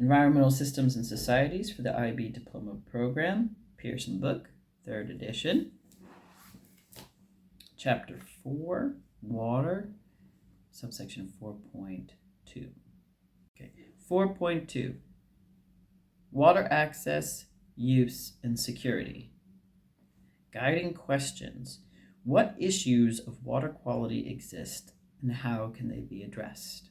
Environmental Systems and Societies for the IB Diploma program, Pearson book, 3rd edition. Chapter 4, Water, subsection 4.2. Okay, 4.2, Water Access, Use, and Security. Guiding questions. What issues of water quality exist and how can they be addressed?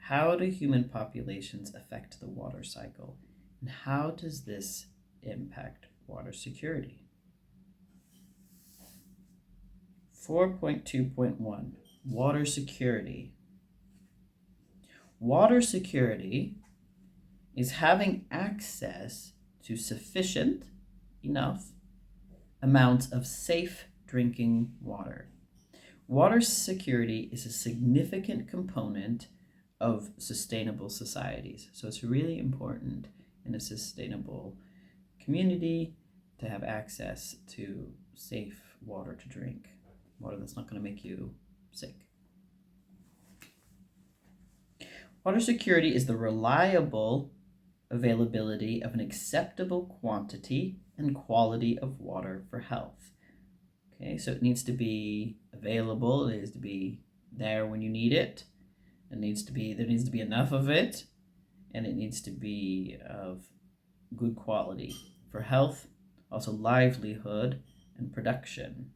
How do human populations affect the water cycle? And how does this impact water security? 4.2.1, Water Security. Water security is having access to sufficient, enough, amounts of safe drinking water. Water security is a significant component of sustainable societies. So it's really important in a sustainable community to have access to safe water to drink, water that's not going to make you sick. Water security is the reliable availability of an acceptable quantity and quality of water for health. Okay, so it needs to be available, it needs to be there when you need it. There needs to be enough of it, and it needs to be of good quality for health, also livelihood and production,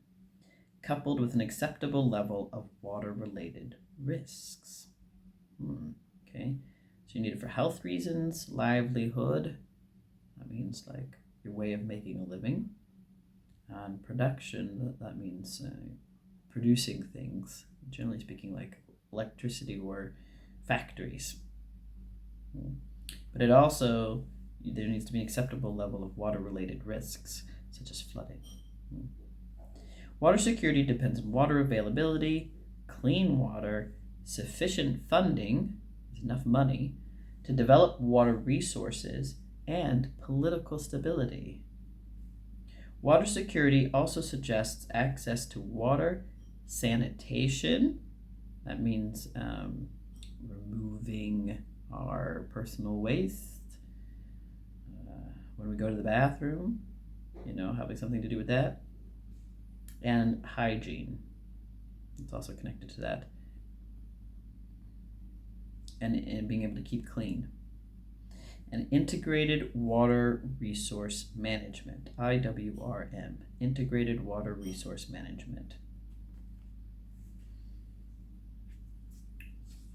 coupled with an acceptable level of water-related risks. Okay, so you need it for health reasons, livelihood, that means like your way of making a living, and production, that means producing things, generally speaking, like electricity or factories. But it also, there needs to be an acceptable level of water-related risks, such as flooding. Water security depends on water availability, clean water, sufficient funding, enough money, to develop water resources, and political stability. Water security also suggests access to water, sanitation, that means removing our personal waste when we go to the bathroom, having something to do with that. And hygiene. It's also connected to that. And being able to keep clean. And integrated water resource management, IWRM, integrated water resource management.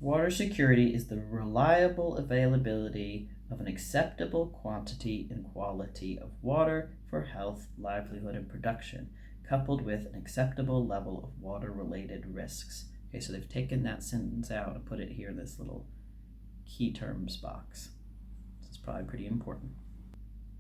Water security is the reliable availability of an acceptable quantity and quality of water for health, livelihood, and production, coupled with an acceptable level of water-related risks. Okay, so they've taken that sentence out and put it here in this little key terms box. This is probably pretty important.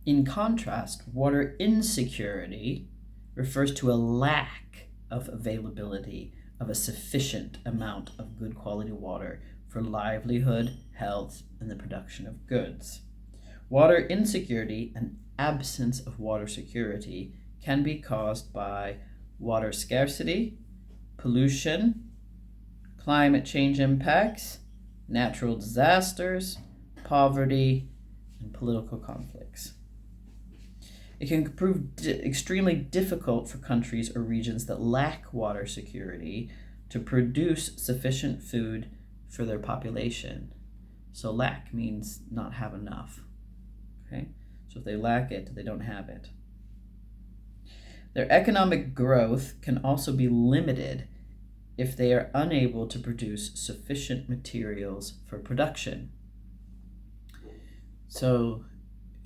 In contrast, water insecurity refers to a lack of availability of a sufficient amount of good quality water for livelihood, health, and the production of goods. Water insecurity and absence of water security can be caused by water scarcity, pollution, climate change impacts, natural disasters, poverty, and political conflicts. It can prove extremely difficult for countries or regions that lack water security to produce sufficient food for their population. So lack means not have enough. Okay? So if they lack it, they don't have it. Their economic growth can also be limited if they are unable to produce sufficient materials for production. So,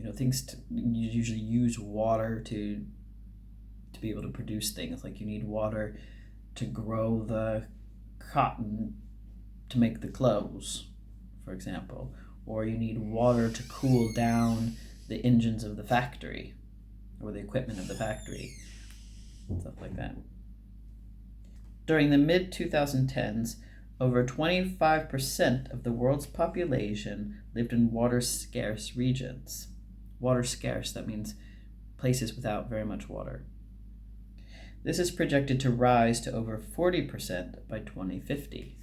you usually use water to be able to produce things. Like you need water to grow the cotton to make the clothes, for example. Or you need water to cool down the engines of the factory or the equipment of the factory, stuff like that. During the mid-2010s, over 25% of the world's population lived in water-scarce regions. Water scarce, that means places without very much water. This is projected to rise to over 40% by 2050.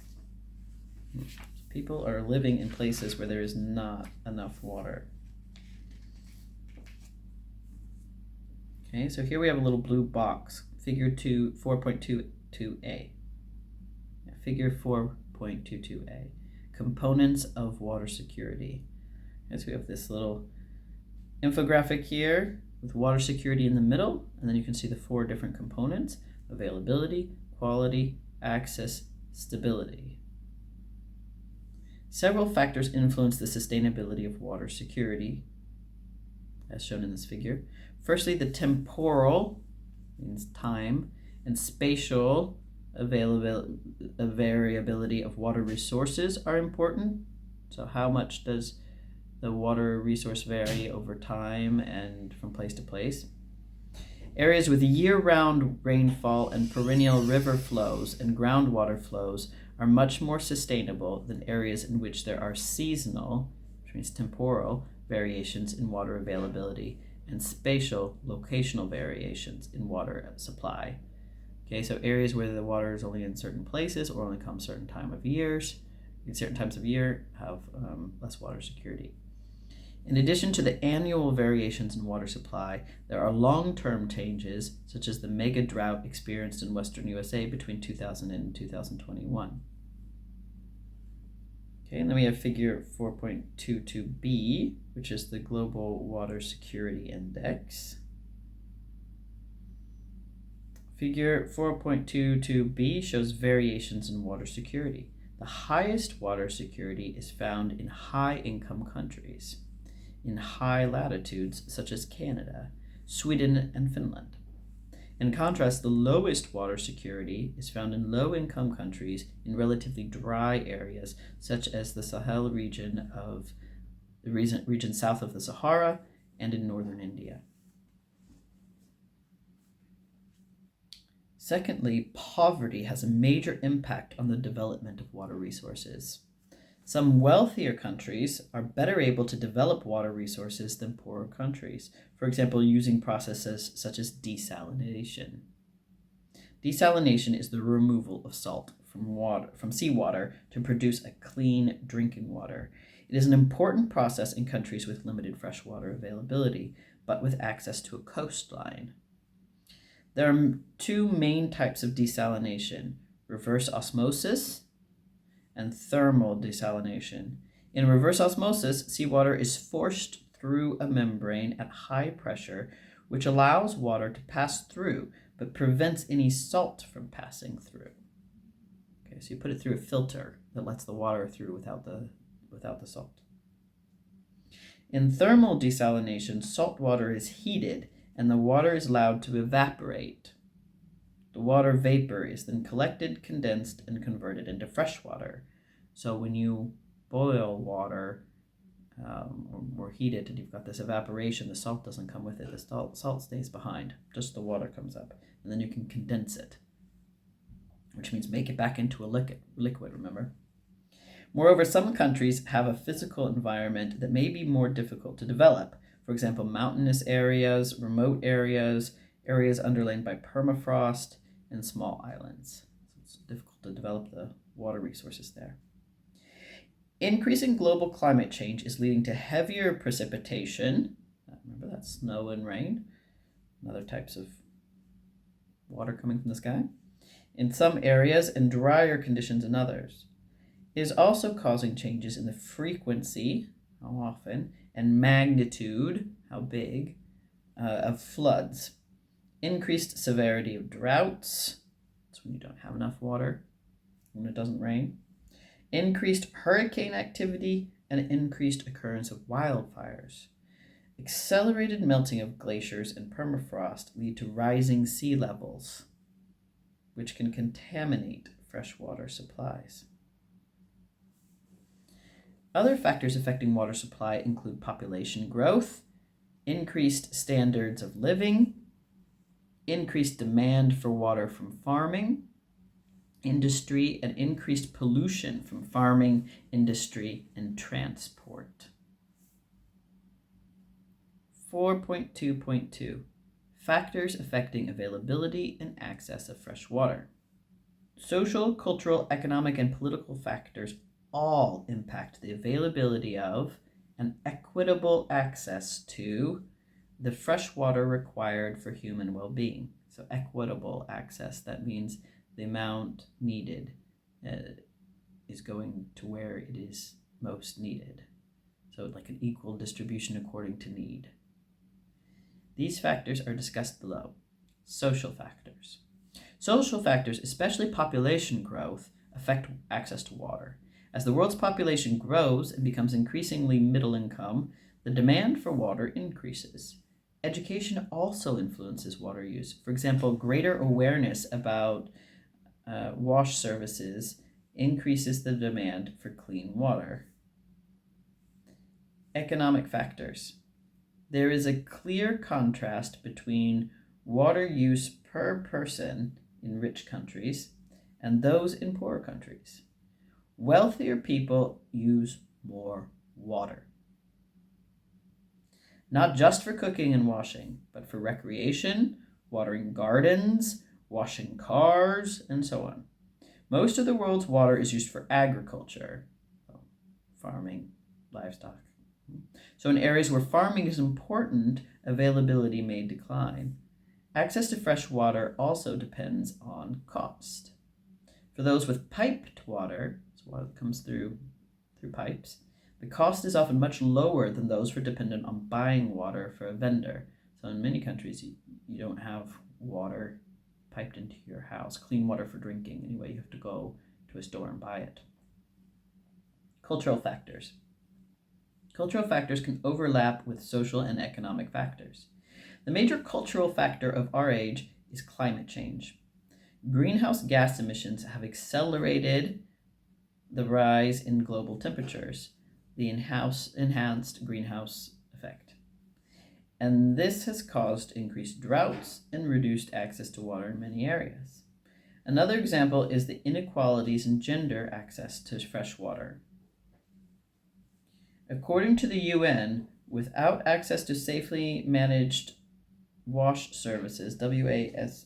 People are living in places where there is not enough water. Okay, so here we have a little blue box, figure 4.22a. Figure 4.22a, components of water security. And so we have this little infographic here with water security in the middle, and then you can see the 4 different components: availability, quality, access, stability. Several factors influence the sustainability of water security, as shown in this figure. Firstly, the temporal, means time, and spatial variability of water resources are important. So how much does the water resource vary over time and from place to place? Areas with year-round rainfall and perennial river flows and groundwater flows are much more sustainable than areas in which there are seasonal, which means temporal, variations in water availability and spatial, locational variations in water supply. Okay, so areas where the water is only in certain places or only comes certain times of year have less water security. In addition to the annual variations in water supply, there are long-term changes, such as the mega drought experienced in western USA between 2000 and 2021. Okay, and then we have figure 4.22b, which is the Global Water Security Index. Figure 4.22b shows variations in water security. The highest water security is found in high-income countries, in high latitudes such as Canada, Sweden, and Finland. In contrast, the lowest water security is found in low-income countries in relatively dry areas such as the Sahel region south of the Sahara and in northern India. Secondly, poverty has a major impact on the development of water resources. Some wealthier countries are better able to develop water resources than poorer countries, for example, using processes such as desalination. Desalination is the removal of salt from seawater to produce a clean drinking water. It is an important process in countries with limited freshwater availability, but with access to a coastline. There are 2 main types of desalination: reverse osmosis and thermal desalination. In reverse osmosis, seawater is forced through a membrane at high pressure, which allows water to pass through, but prevents any salt from passing through. Okay, so you put it through a filter that lets the water through without the salt. In thermal desalination, salt water is heated and the water is allowed to evaporate. The water vapor is then collected, condensed, and converted into fresh water. So when you boil water or heat it and you've got this evaporation, the salt doesn't come with it. The salt stays behind. Just the water comes up. And then you can condense it, which means make it back into a liquid, remember? Moreover, some countries have a physical environment that may be more difficult to develop. For example, mountainous areas, remote areas, areas underlain by permafrost, and small islands. So it's difficult to develop the water resources there. Increasing global climate change is leading to heavier precipitation. Remember, that's snow and rain, and other types of water coming from the sky, in some areas and drier conditions in others. It is also causing changes in the frequency, how often, and magnitude, how big, of floods. Increased severity of droughts, that's when you don't have enough water, when it doesn't rain. Increased hurricane activity and increased occurrence of wildfires. Accelerated melting of glaciers and permafrost lead to rising sea levels, which can contaminate freshwater supplies. Other factors affecting water supply include population growth, increased standards of living, increased demand for water from farming, industry, and increased pollution from farming, industry, and transport. 4.2.2 Factors affecting availability and access of fresh water. Social, cultural, economic, and political factors all impact the availability of and equitable access to the fresh water required for human well-being. So equitable access, that means the amount needed is going to where it is most needed. So like an equal distribution according to need. These factors are discussed below. Social factors. Social factors, especially population growth, affect access to water. As the world's population grows and becomes increasingly middle income, the demand for water increases. Education also influences water use. For example, greater awareness about wash services increases the demand for clean water. Economic factors. There is a clear contrast between water use per person in rich countries and those in poorer countries. Wealthier people use more water. Not just for cooking and washing, but for recreation, watering gardens, washing cars, and so on. Most of the world's water is used for agriculture, farming, livestock. So in areas where farming is important, availability may decline. Access to fresh water also depends on cost. For those with piped water, so water that comes through pipes, the cost is often much lower than those for dependent on buying water for a vendor. So in many countries, you don't have water piped into your house, clean water for drinking. Anyway, you have to go to a store and buy it. Cultural factors. Cultural factors can overlap with social and economic factors. The major cultural factor of our age is climate change. Greenhouse gas emissions have accelerated the rise in global temperatures, the enhanced greenhouse effect. And this has caused increased droughts and reduced access to water in many areas. Another example is the inequalities in gender access to fresh water. According to the UN, without access to safely managed wash services, WASH,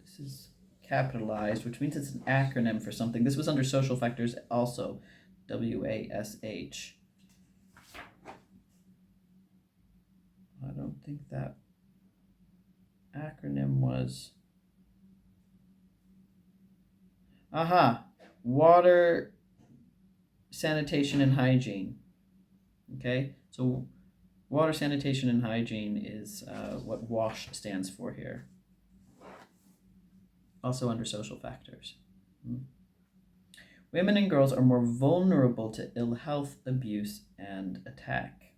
this is capitalized, which means it's an acronym for something. This was under social factors also, WASH. I don't think that acronym was... Water, sanitation, and hygiene. Okay, so water, sanitation, and hygiene is what WASH stands for here. Also under social factors. Women and girls are more vulnerable to ill health, abuse, and attack.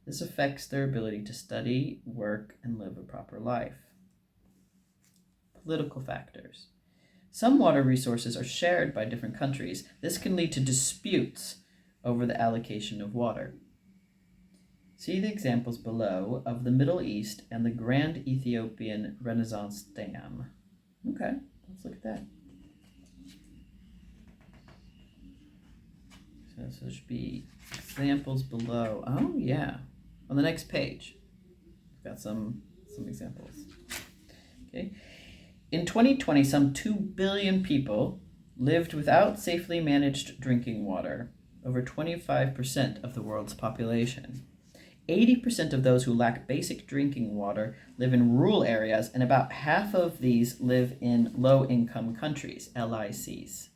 This affects their ability to study, work, and live a proper life. Political factors. Some water resources are shared by different countries. This can lead to disputes over the allocation of water. See the examples below of the Middle East and the Grand Ethiopian Renaissance Dam. Okay, let's look at that. So there should be examples below. Oh yeah, on the next page, we've got some examples. Okay, in 2020, some 2 billion people lived without safely managed drinking water, over 25% of the world's population. 80% of those who lack basic drinking water live in rural areas, and about half of these live in low-income countries, LICs.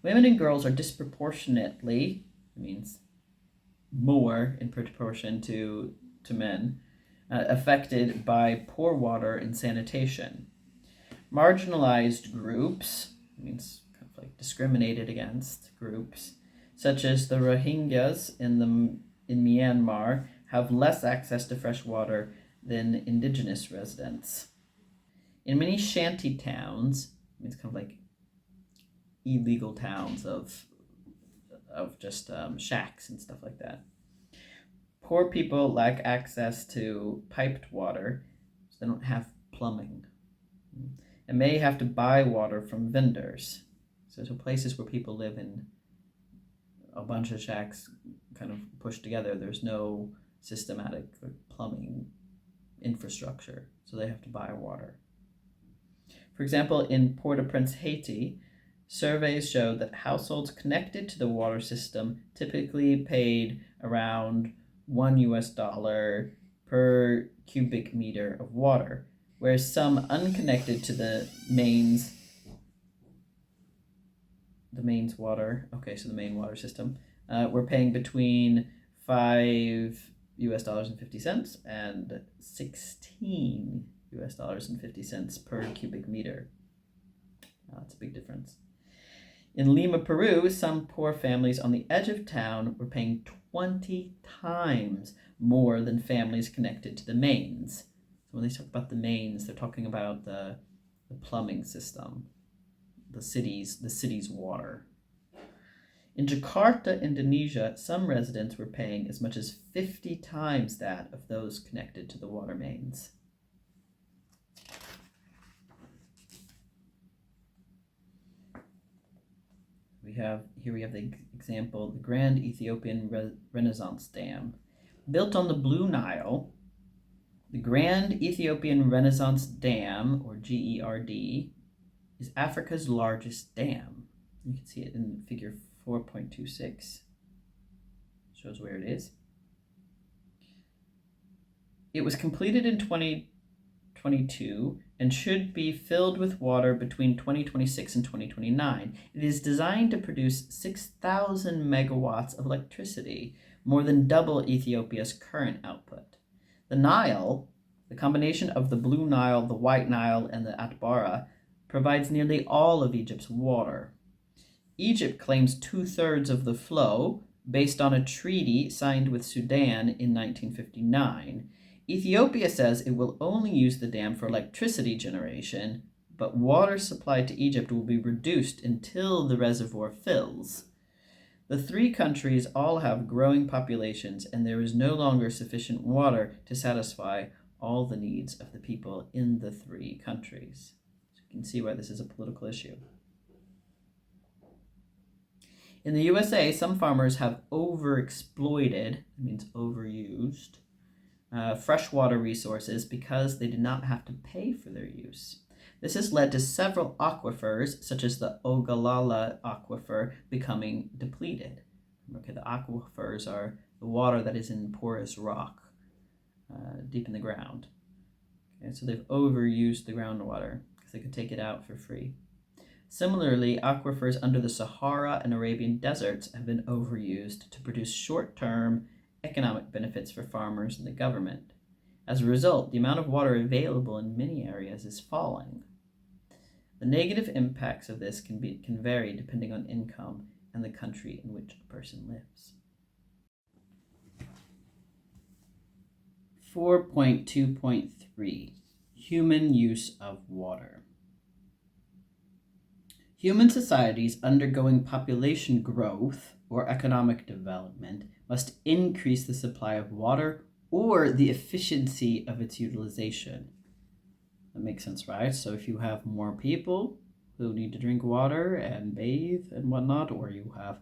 Women and girls are disproportionately, means more in proportion to men, affected by poor water and sanitation. Marginalized groups, means kind of like discriminated against groups, such as the Rohingyas in Myanmar, have less access to fresh water than indigenous residents. In many shanty towns, means kind of like illegal towns of just shacks and stuff like that, poor people lack access to piped water, so they don't have plumbing, and may have to buy water from vendors. So places where people live in a bunch of shacks kind of pushed together, there's no systematic plumbing infrastructure, so they have to buy water. For example, in Port-au-Prince, Haiti, Surveys showed that households connected to the water system typically paid around $1 per cubic meter of water, whereas some unconnected to the mains water, so the main water system, were paying between $5.50 and $16.50 per cubic meter. That's a big difference. In Lima, Peru, some poor families on the edge of town were paying 20 times more than families connected to the mains. So when they talk about the mains, they're talking about the plumbing system, the city's water. In Jakarta, Indonesia, some residents were paying as much as 50 times that of those connected to the water mains. We have the example, the Grand Ethiopian Renaissance Dam. Built on the Blue Nile, the Grand Ethiopian Renaissance Dam, or GERD, is Africa's largest dam. You can see it in figure 4.26. Shows where it is. It was completed in 2022 and should be filled with water between 2026 and 2029. It is designed to produce 6,000 megawatts of electricity, more than double Ethiopia's current output. The Nile, the combination of the Blue Nile, the White Nile, and the Atbara, provides nearly all of Egypt's water. Egypt claims 2/3 of the flow based on a treaty signed with Sudan in 1959. Ethiopia says it will only use the dam for electricity generation, but water supply to Egypt will be reduced until the reservoir fills. The three countries all have growing populations, and there is no longer sufficient water to satisfy all the needs of the people in the three countries. So you can see why this is a political issue. In the USA, some farmers have overexploited, that means overused, freshwater resources because they did not have to pay for their use. This has led to several aquifers, such as the Ogallala aquifer, becoming depleted. Okay, the aquifers are the water that is in porous rock, deep in the ground. Okay, so they've overused the groundwater because they could take it out for free. Similarly, aquifers under the Sahara and Arabian deserts have been overused to produce short-term economic benefits for farmers and the government. As a result, the amount of water available in many areas is falling. The negative impacts of this can vary depending on income and the country in which a person lives. 4.2.3 Human use of water. Human societies undergoing population growth or economic development must increase the supply of water or the efficiency of its utilization. That makes sense, right? So if you have more people who need to drink water and bathe and whatnot, or you have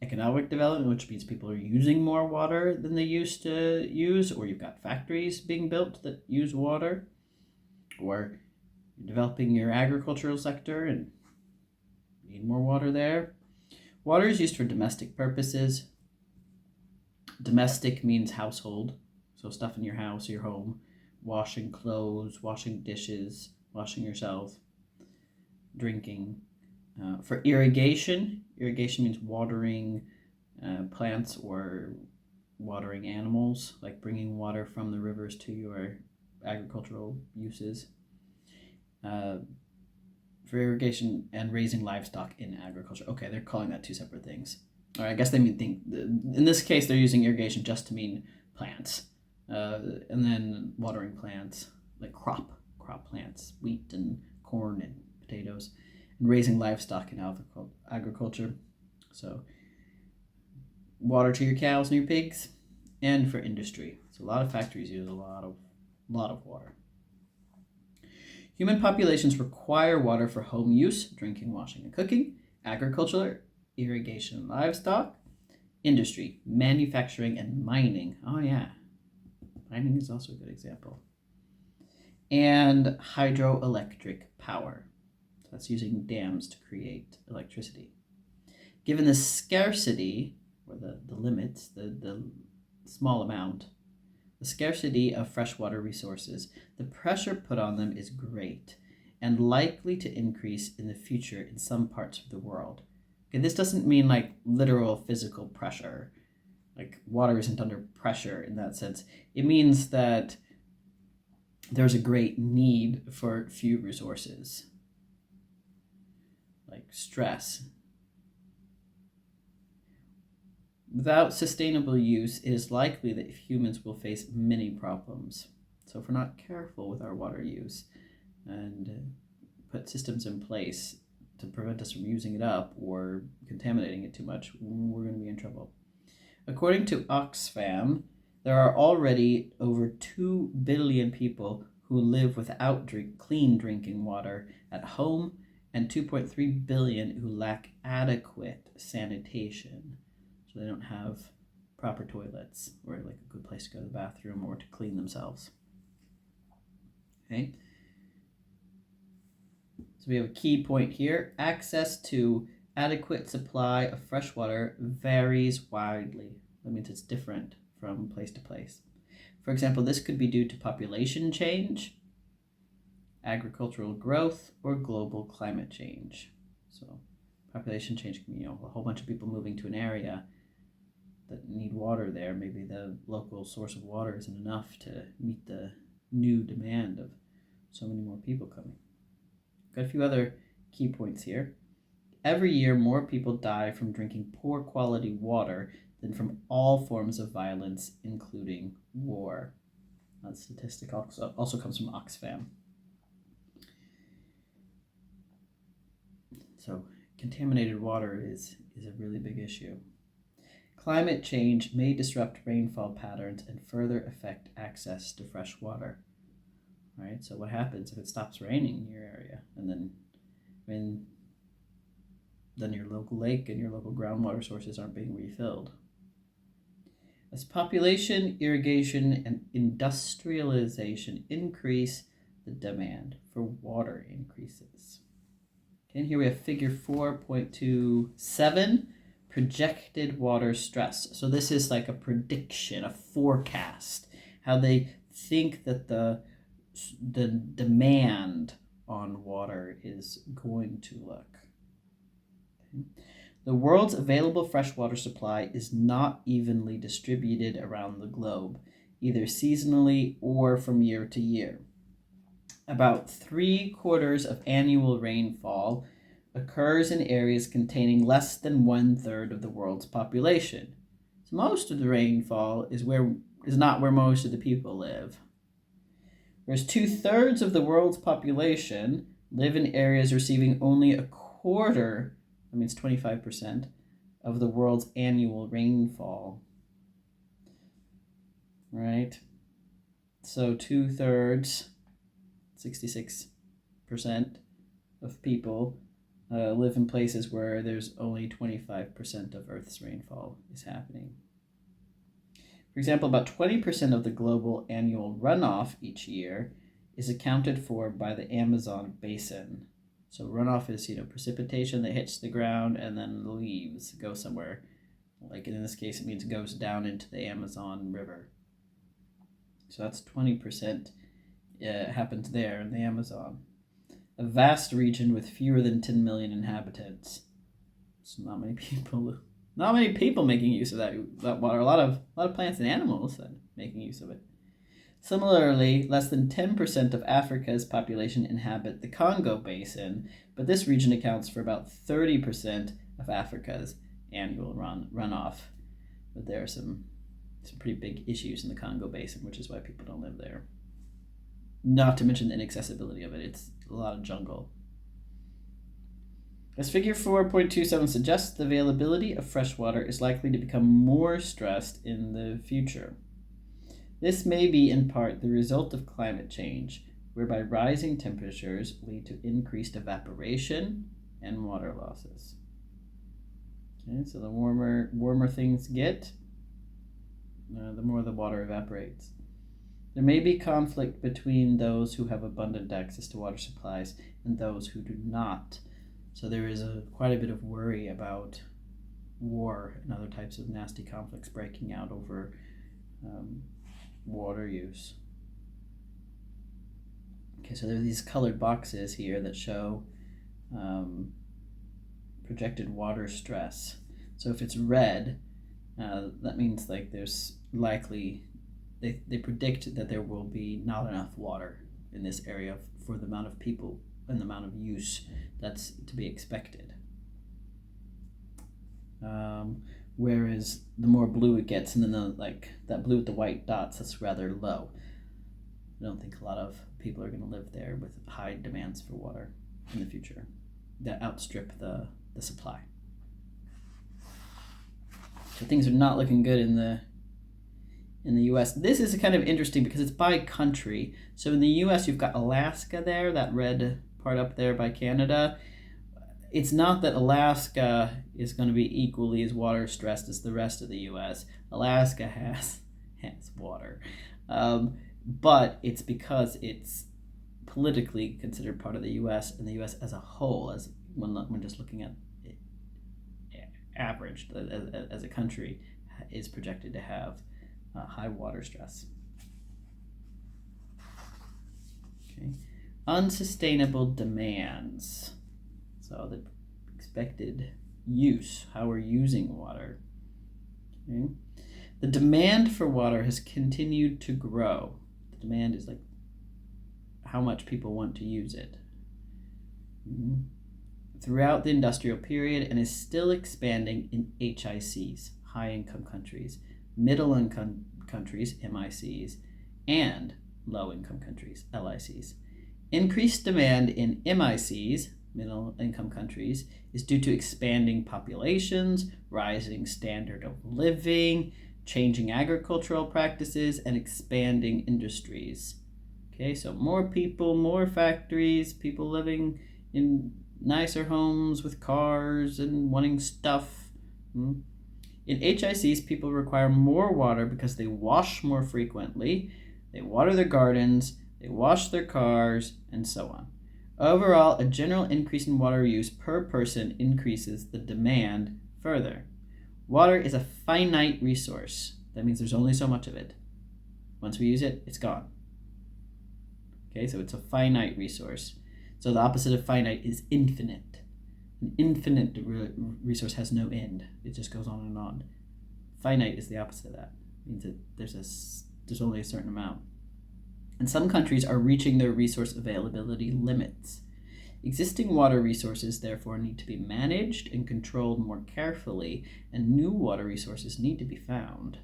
economic development, which means people are using more water than they used to use, or you've got factories being built that use water, or you're developing your agricultural sector and need more water there. Water is used for domestic purposes. Domestic means household, so stuff in your house or your home, washing clothes, washing dishes, washing yourself, drinking. For irrigation means watering plants or watering animals, like bringing water from the rivers to your agricultural uses. For irrigation and raising livestock in agriculture. Okay, they're calling that two separate things. Or I guess in this case, they're using irrigation just to mean plants. And then watering plants, like crop plants, wheat and corn and potatoes, and raising livestock in agriculture. So water to your cows and your pigs, and for industry. So a lot of factories use a lot of water. Human populations require water for home use, drinking, washing, and cooking, agriculture, irrigation and livestock, industry, manufacturing, and mining. Oh yeah, mining is also a good example. And hydroelectric power. So that's using dams to create electricity. Given the scarcity, or the limits, the small amount, the scarcity of freshwater resources, the pressure put on them is great and likely to increase in the future in some parts of the world. Okay, this doesn't mean like literal physical pressure. Like water isn't under pressure in that sense. It means that there's a great need for few resources, like stress. Without sustainable use, it is likely that humans will face many problems. So if we're not careful with our water use and put systems in place to prevent us from using it up or contaminating it too much, we're going to be in trouble. According to Oxfam, there are already over 2 billion people who live without clean drinking water at home and 2.3 billion who lack adequate sanitation. So they don't have proper toilets or like a good place to go to the bathroom or to clean themselves. Okay. So we have a key point here. Access to adequate supply of fresh water varies widely. That means it's different from place to place. For example, this could be due to population change, agricultural growth, or global climate change. So population change can be, a whole bunch of people moving to an area that need water there. Maybe the local source of water isn't enough to meet the new demand of so many more people coming. Got a few other key points here. Every year, more people die from drinking poor quality water than from all forms of violence, including war. That statistic also comes from Oxfam. So contaminated water is a really big issue. Climate change may disrupt rainfall patterns and further affect access to fresh water. Right? So what happens if it stops raining in your area, and then your local lake and your local groundwater sources aren't being refilled? As population, irrigation, and industrialization increase, the demand for water increases. Okay, and here we have figure 4.27, projected water stress. So this is like a prediction, a forecast, how they think that the demand on water is going to look. Okay. The world's available freshwater supply is not evenly distributed around the globe, either seasonally or from year to year. About 3/4 of annual rainfall occurs in areas containing less than 1/3 of the world's population. So most of the rainfall is not where most of the people live. Whereas 2/3 of the world's population live in areas receiving only 1/4, that means 25%, of the world's annual rainfall. Right? So 2/3, 66% of people live in places where there's only 25% of Earth's rainfall is happening. For example, about 20% of the global annual runoff each year is accounted for by the Amazon basin. So runoff is, precipitation that hits the ground and then leaves, go somewhere. Like in this case, it means it goes down into the Amazon River. So that's 20% happens there in the Amazon. A vast region with fewer than 10 million inhabitants. So not many people making use of that water. A lot of plants and animals that making use of it. Similarly, less than 10% of Africa's population inhabit the Congo Basin, but this region accounts for about 30% of Africa's annual runoff. But there are some pretty big issues in the Congo Basin, which is why people don't live there. Not to mention the inaccessibility of it. It's a lot of jungle. As figure 4.27 suggests, the availability of fresh water is likely to become more stressed in the future. This may be in part the result of climate change, whereby rising temperatures lead to increased evaporation and water losses. Okay, so the warmer things get, the more the water evaporates. There may be conflict between those who have abundant access to water supplies and those who do not. So there is quite a bit of worry about war and other types of nasty conflicts breaking out over water use. Okay, so there are these colored boxes here that show projected water stress. So if it's red, that means like there's likely, they predict that there will be not enough water in this area for the amount of people and the amount of use that's to be expected. Whereas the more blue it gets, and then that blue with the white dots, that's rather low. I don't think a lot of people are going to live there with high demands for water in the future that outstrip the supply. So things are not looking good in the US. This is kind of interesting because it's by country. So in the US, you've got Alaska there, that red part up there by Canada. It's not that Alaska is going to be equally as water stressed as the rest of the US. Alaska has water. But it's because it's politically considered part of the US, and the US as a whole, as when just looking at it, average as a country, is projected to have high water stress. Okay. Unsustainable demands. So the expected use, how we're using water. Okay. The demand for water has continued to grow. The demand is like how much people want to use it. Throughout the industrial period, and is still expanding in HICs, high-income countries, middle-income countries, MICs, and low-income countries, LICs. Increased demand in MICs, middle-income countries, is due to expanding populations, rising standard of living, changing agricultural practices, and expanding industries. Okay, so more people, more factories, people living in nicer homes with cars and wanting stuff. In HICs, people require more water because they wash more frequently, they water their gardens, they wash their cars, and so on. Overall, a general increase in water use per person increases the demand further. Water is a finite resource. That means there's only so much of it. Once we use it, it's gone. Okay, so it's a finite resource. So the opposite of finite is infinite. An infinite resource has no end. It just goes on and on. Finite is the opposite of that. It means that there's only a certain amount. And some countries are reaching their resource availability limits. Existing water resources, therefore, need to be managed and controlled more carefully, and new water resources need to be found.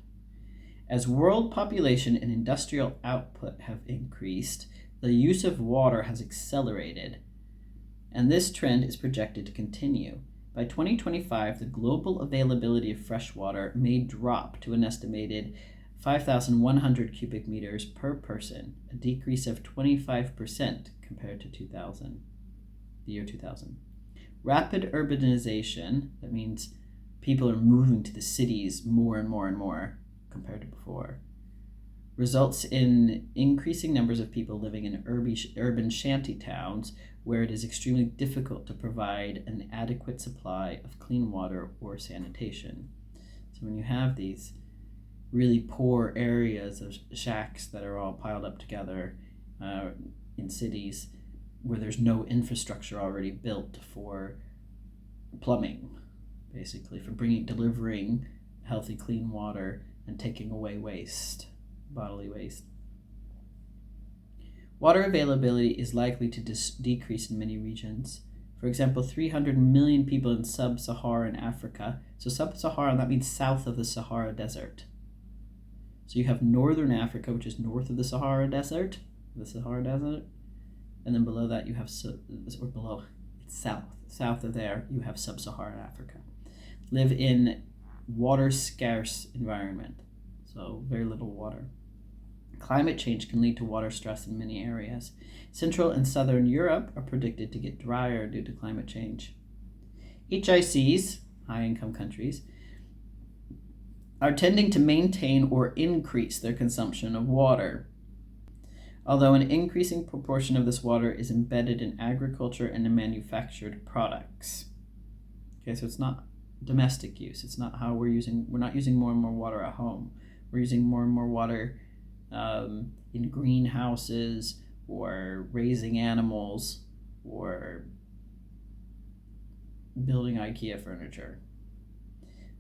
As world population and industrial output have increased, the use of water has accelerated, and this trend is projected to continue. By 2025, the global availability of fresh water may drop to an estimated 5,100 cubic meters per person, a decrease of 25% compared to the year 2000. Rapid urbanization, that means people are moving to the cities more and more and more compared to before, results in increasing numbers of people living in urban shanty towns where it is extremely difficult to provide an adequate supply of clean water or sanitation. So when you have these really poor areas of shacks that are all piled up together in cities where there's no infrastructure already built for plumbing, basically, for delivering healthy, clean water and taking away waste, bodily waste. Water availability is likely to decrease in many regions. For example, 300 million people in sub-Saharan Africa. So sub-Saharan, that means south of the Sahara Desert. So you have northern Africa, which is north of the Sahara Desert, and then below that you have, it's south of there, you have sub-Saharan Africa. Live in water-scarce environment, so very little water. Climate change can lead to water stress in many areas. Central and Southern Europe are predicted to get drier due to climate change. HICs, high-income countries, are tending to maintain or increase their consumption of water. although an increasing proportion of this water is embedded in agriculture and in manufactured products. Okay, so it's not domestic use. It's not how we're not using more and more water at home. We're using more and more water in greenhouses or raising animals or building IKEA furniture.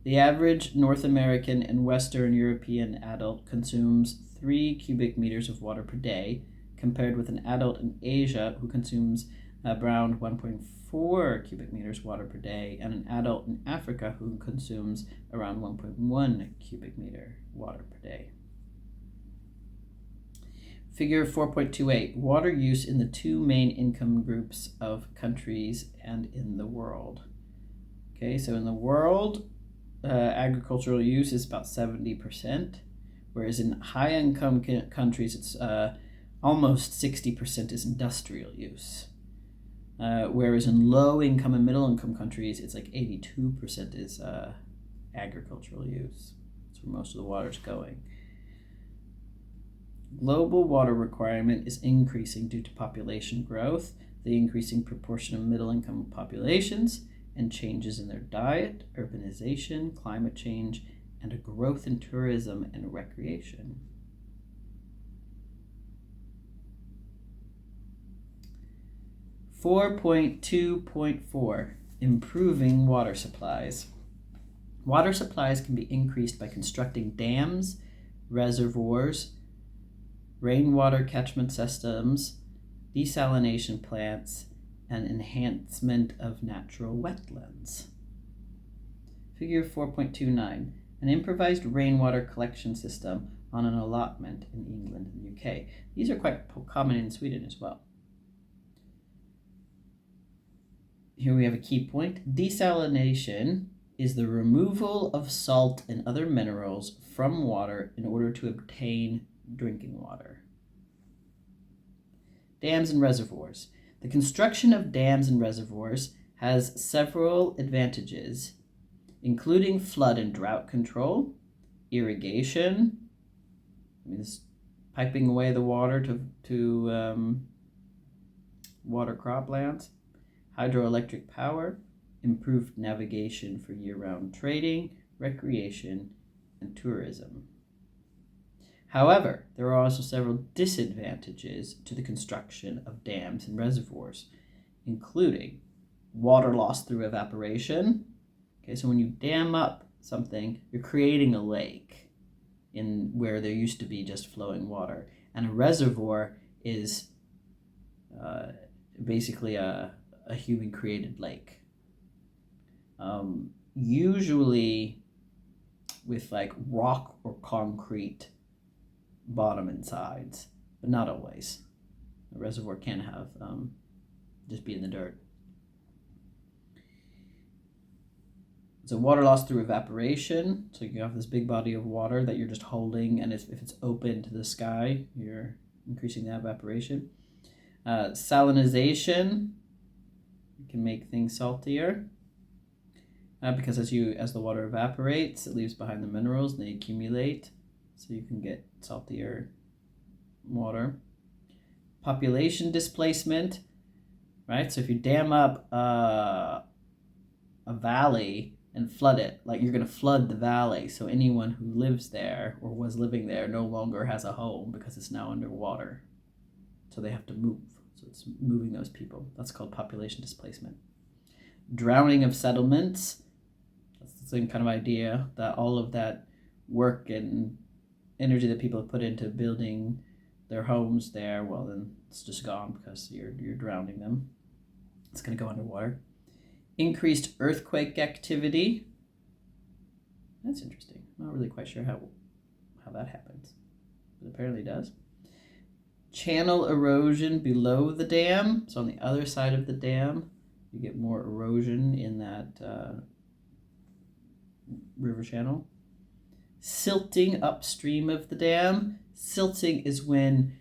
The average North American and Western European adult consumes 3 cubic meters of water per day, compared with an adult in Asia who consumes around 1.4 cubic meters water per day, and an adult in Africa who consumes around 1.1 cubic meter water per day. Figure 4.28, water use in the 2 main income groups of countries and in the world. Okay, so in the world, agricultural use is about 70%, whereas in high-income countries, it's almost 60% is industrial use. Whereas in low-income and middle-income countries, it's like 82% is agricultural use. That's where most of the water's going. Global water requirement is increasing due to population growth, the increasing proportion of middle-income populations, and changes in their diet, urbanization, climate change, and a growth in tourism and recreation. (4.2.4) Improving water supplies. Water supplies can be increased by constructing dams, reservoirs, rainwater catchment systems, desalination plants, and enhancement of natural wetlands. Figure 4.29. An improvised rainwater collection system on an allotment in England and the UK. These are quite common in Sweden as well. Here we have a key point. Desalination is the removal of salt and other minerals from water in order to obtain drinking water. Dams and reservoirs. The construction of dams and reservoirs has several advantages, including flood and drought control, irrigation, this piping away the water to water croplands, hydroelectric power, improved navigation for year-round trading, recreation, and tourism. However, there are also several disadvantages to the construction of dams and reservoirs, including water loss through evaporation. Okay, so when you dam up something, you're creating a lake in where there used to be just flowing water. And a reservoir is basically a human-created lake. Usually with like rock or concrete bottom and sides, but not always. A reservoir can have just be in the dirt. So water loss through evaporation. So you have this big body of water that you're just holding, and if it's open to the sky, you're increasing the evaporation. Salinization can make things saltier because as the water evaporates, it leaves behind the minerals and they accumulate, so you can get saltier water. Population displacement, right? So if you dam up a valley and flood it, like you're going to flood the valley, so anyone who lives there or was living there no longer has a home because it's now underwater, so they have to move. So it's moving those people. That's called population displacement. Drowning of settlements. That's the same kind of idea, that all of that work and energy that people have put into building their homes there, well, then it's just gone because you're drowning them. It's going to go underwater. Increased earthquake activity. That's interesting. I'm not really quite sure how that happens, but apparently it does. Channel erosion below the dam. So on the other side of the dam, you get more erosion in that river channel. Silting upstream of the dam. Silting is when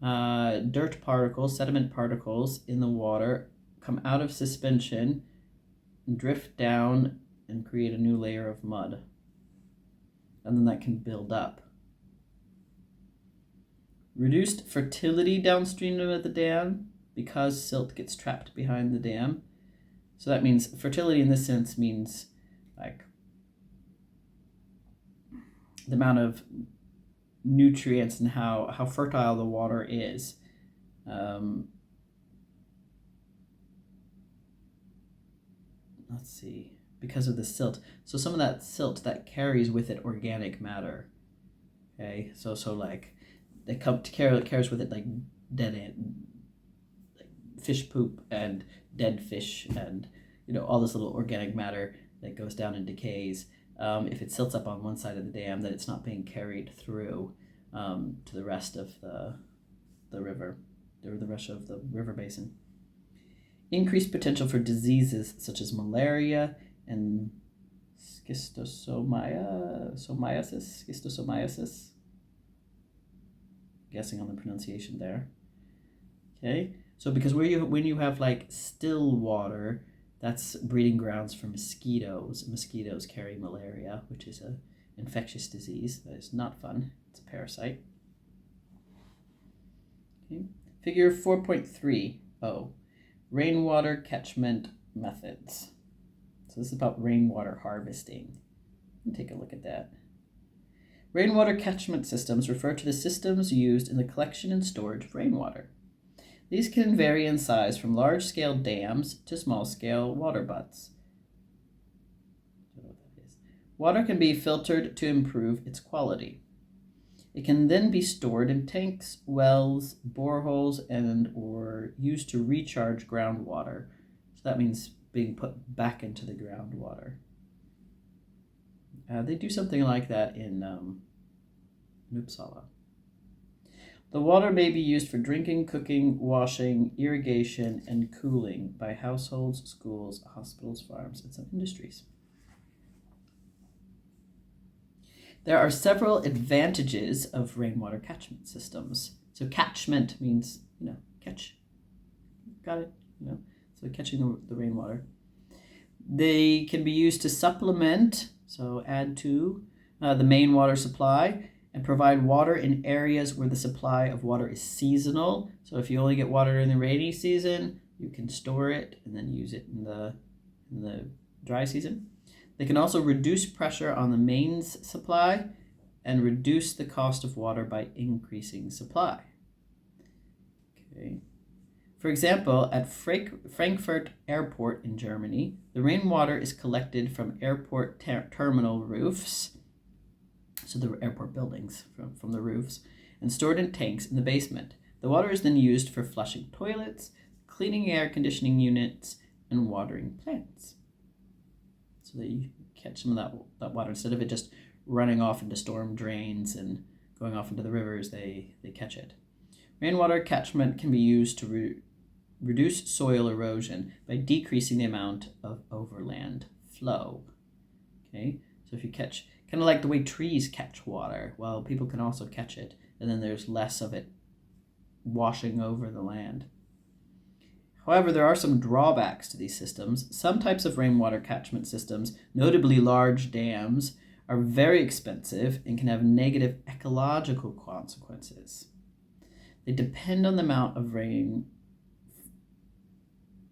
dirt particles, sediment particles in the water come out of suspension and drift down and create a new layer of mud. And then that can build up. Reduced fertility downstream of the dam because silt gets trapped behind the dam. So that means fertility in this sense means like the amount of nutrients and how fertile the water is. Let's see, because of the silt. So some of that silt that carries with it organic matter. Okay, so like they carries with it like like fish poop and dead fish and all this little organic matter that goes down and decays. If it silts up on one side of the dam, then it's not being carried through to the rest of the river, or the rest of the river basin. Increased potential for diseases such as malaria and schistosomiasis. Guessing on the pronunciation there. Okay, so because when you have like still water, that's breeding grounds for mosquitoes. Mosquitoes carry malaria, which is an infectious disease that is not fun. It's a parasite. Okay. Figure 4.30. Rainwater catchment methods. So this is about rainwater harvesting. Take a look at that. Rainwater catchment systems refer to the systems used in the collection and storage of rainwater. These can vary in size from large-scale dams to small-scale water butts. Water can be filtered to improve its quality. It can then be stored in tanks, wells, boreholes, or used to recharge groundwater. So that means being put back into the groundwater. They do something like that in Uppsala. The water may be used for drinking, cooking, washing, irrigation, and cooling by households, schools, hospitals, farms, and some industries. There are several advantages of rainwater catchment systems. So catchment means, catch. Got it? So catching the rainwater. They can be used to supplement, so add to, the main water supply, and provide water in areas where the supply of water is seasonal. So if you only get water in the rainy season, you can store it and then use it in the dry season. They can also reduce pressure on the mains supply and reduce the cost of water by increasing supply. Okay. For example, at Frankfurt Airport in Germany, the rainwater is collected from airport terminal roofs, so the airport buildings from the roofs, and stored in tanks in the basement. The water is then used for flushing toilets, cleaning air conditioning units, and watering plants. So they catch some of that water. Instead of it just running off into storm drains and going off into the rivers, they catch it. Rainwater catchment can be used to reduce soil erosion by decreasing the amount of overland flow. Okay, so if you catch, kind of like the way trees catch water, well, people can also catch it, and then there's less of it washing over the land. However, there are some drawbacks to these systems. Some types of rainwater catchment systems, notably large dams, are very expensive and can have negative ecological consequences. They depend on the amount of rain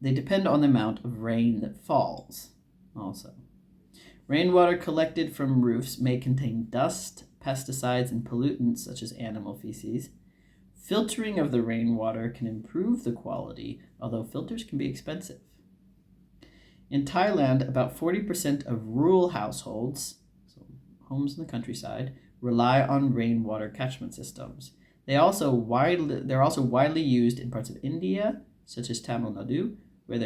that falls also. Rainwater collected from roofs may contain dust, pesticides, and pollutants such as animal feces. Filtering of the rainwater can improve the quality, although filters can be expensive. In Thailand, about 40% of rural households, so homes in the countryside, rely on rainwater catchment systems. They're also widely used in parts of India, such as Tamil Nadu, where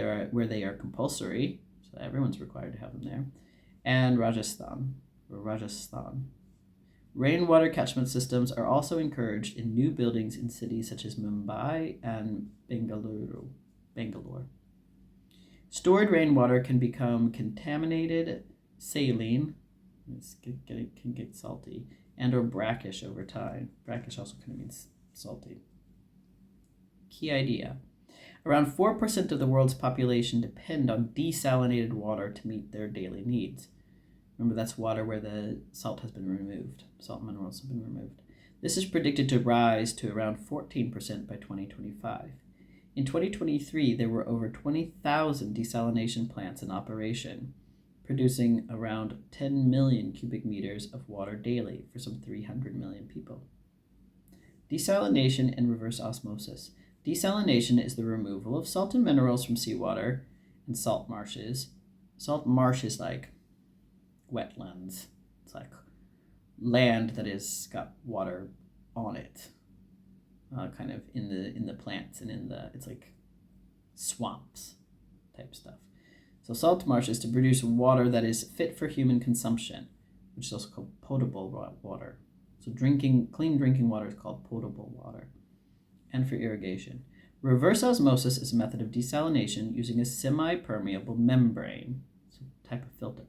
they are compulsory, so everyone's required to have them there, and Rajasthan. Rainwater catchment systems are also encouraged in new buildings in cities such as Mumbai and Bangalore. Stored rainwater can become contaminated, saline, it can get salty, and or brackish over time. Brackish also kind of means salty. Key idea. Around 4% of the world's population depend on desalinated water to meet their daily needs. Remember, that's water where the salt has been removed. Salt minerals have been removed. This is predicted to rise to around 14% by 2025. In 2023, there were over 20,000 desalination plants in operation, producing around 10 million cubic meters of water daily for some 300 million people. Desalination and reverse osmosis. Desalination is the removal of salt and minerals from seawater and salt marshes. Salt marsh is like wetlands. It's like land that has got water on it, kind of in the plants and it's like swamps type stuff. So salt marsh is to produce water that is fit for human consumption, which is also called potable water. So clean drinking water is called potable water, and for irrigation. Reverse osmosis is a method of desalination using a semi-permeable membrane, so a type of filter.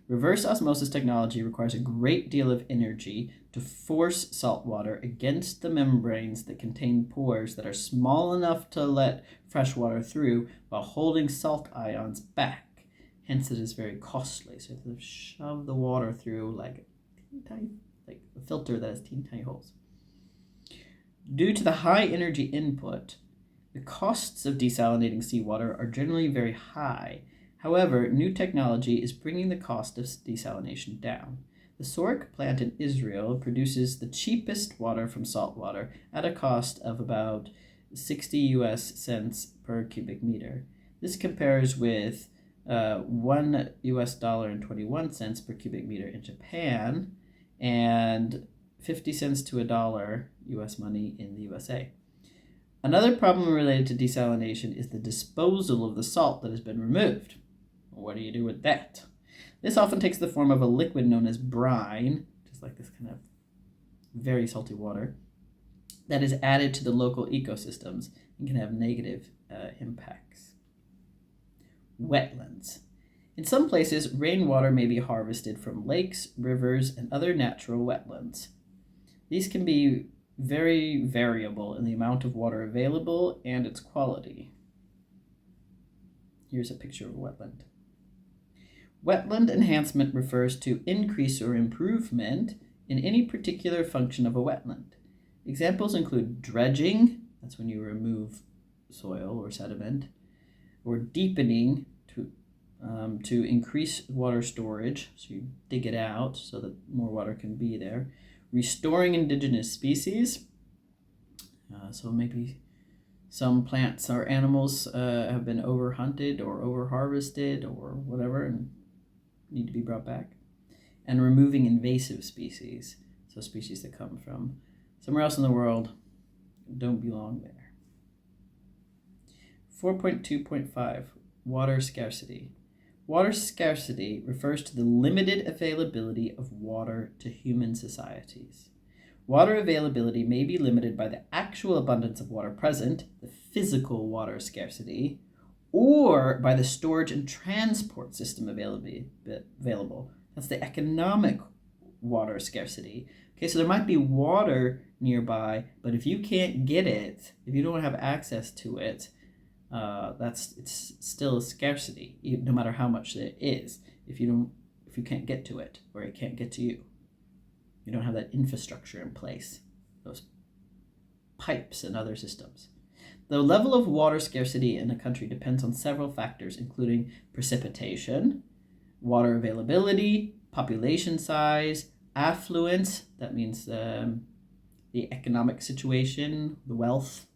Reverse osmosis technology requires a great deal of energy to force salt water against the membranes that contain pores that are small enough to let fresh water through while holding salt ions back. Hence, it is very costly. So you have to shove the water through like a filter that has teeny tiny holes. Due to the high energy input, the costs of desalinating seawater are generally very high. However, new technology is bringing the cost of desalination down. The Sorek plant in Israel produces the cheapest water from salt water at a cost of about 60 US cents per cubic meter. This compares with $1 and 21 cents per cubic meter in Japan and 50 cents to $1 US money in the USA. Another problem related to desalination is the disposal of the salt that has been removed. What do you do with that? This often takes the form of a liquid known as brine, just like this kind of very salty water, that is added to the local ecosystems and can have negative impacts. Wetlands. In some places, rainwater may be harvested from lakes, rivers, and other natural wetlands. These can be very variable in the amount of water available and its quality. Here's a picture of a wetland. Wetland enhancement refers to increase or improvement in any particular function of a wetland. Examples include dredging, that's when you remove soil or sediment, or deepening to increase water storage, so you dig it out so that more water can be there. Restoring indigenous species, so maybe some plants or animals have been overhunted or overharvested or whatever and need to be brought back. And removing invasive species, so species that come from somewhere else in the world, don't belong there. 4.2.5, water scarcity. Water scarcity refers to the limited availability of water to human societies. Water availability may be limited by the actual abundance of water present, the physical water scarcity, or by the storage and transport system available. That's the economic water scarcity. Okay, so there might be water nearby, but if you can't get it, if you don't have access to it, it's still a scarcity, no matter how much it is. If you can't get to it, or it can't get to you, you don't have that infrastructure in place, those pipes and other systems. The level of water scarcity in a country depends on several factors, including precipitation, water availability, population size, affluence, that means the economic situation, the wealth,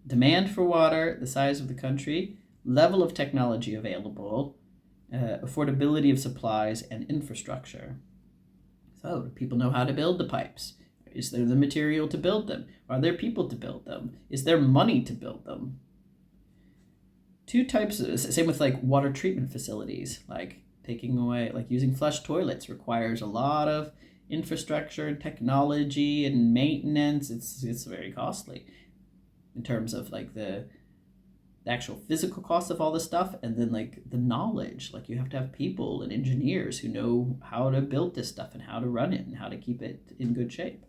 demand for water, the size of the country, level of technology available, affordability of supplies, and infrastructure. So, do people know how to build the pipes? Is there the material to build them? Are there people to build them? Is there money to build them? Two types, same with like water treatment facilities, like taking away, like using flush toilets requires a lot of infrastructure and technology and maintenance. It's very costly in terms of like the actual physical cost of all this stuff, and then like the knowledge, like you have to have people and engineers who know how to build this stuff and how to run it and how to keep it in good shape.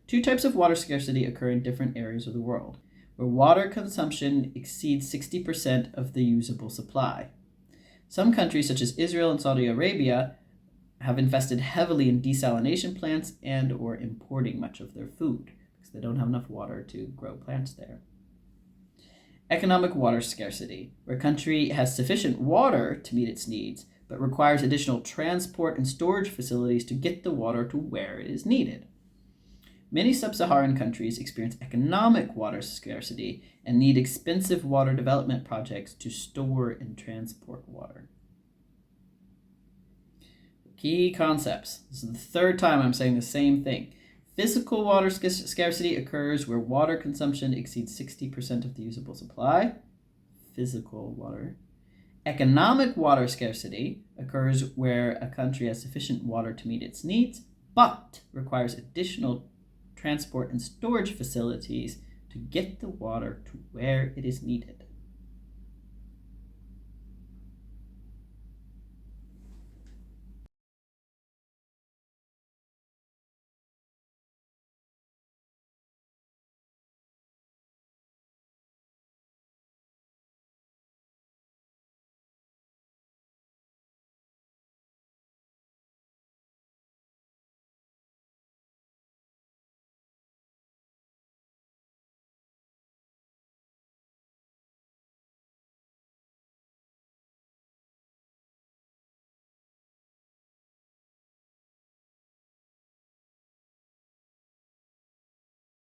Two types of water scarcity occur in different areas of the world, where water consumption exceeds 60% of the usable supply. Some countries, such as Israel and Saudi Arabia, have invested heavily in desalination plants and or importing much of their food because they don't have enough water to grow plants there. Economic water scarcity, where a country has sufficient water to meet its needs, but requires additional transport and storage facilities to get the water to where it is needed. Many sub-Saharan countries experience economic water scarcity and need expensive water development projects to store and transport water. Key concepts. This is the third time I'm saying the same thing. Physical water scarcity occurs where water consumption exceeds 60% of the usable supply. Physical water. Economic water scarcity occurs where a country has sufficient water to meet its needs, but requires additional transport and storage facilities to get the water to where it is needed.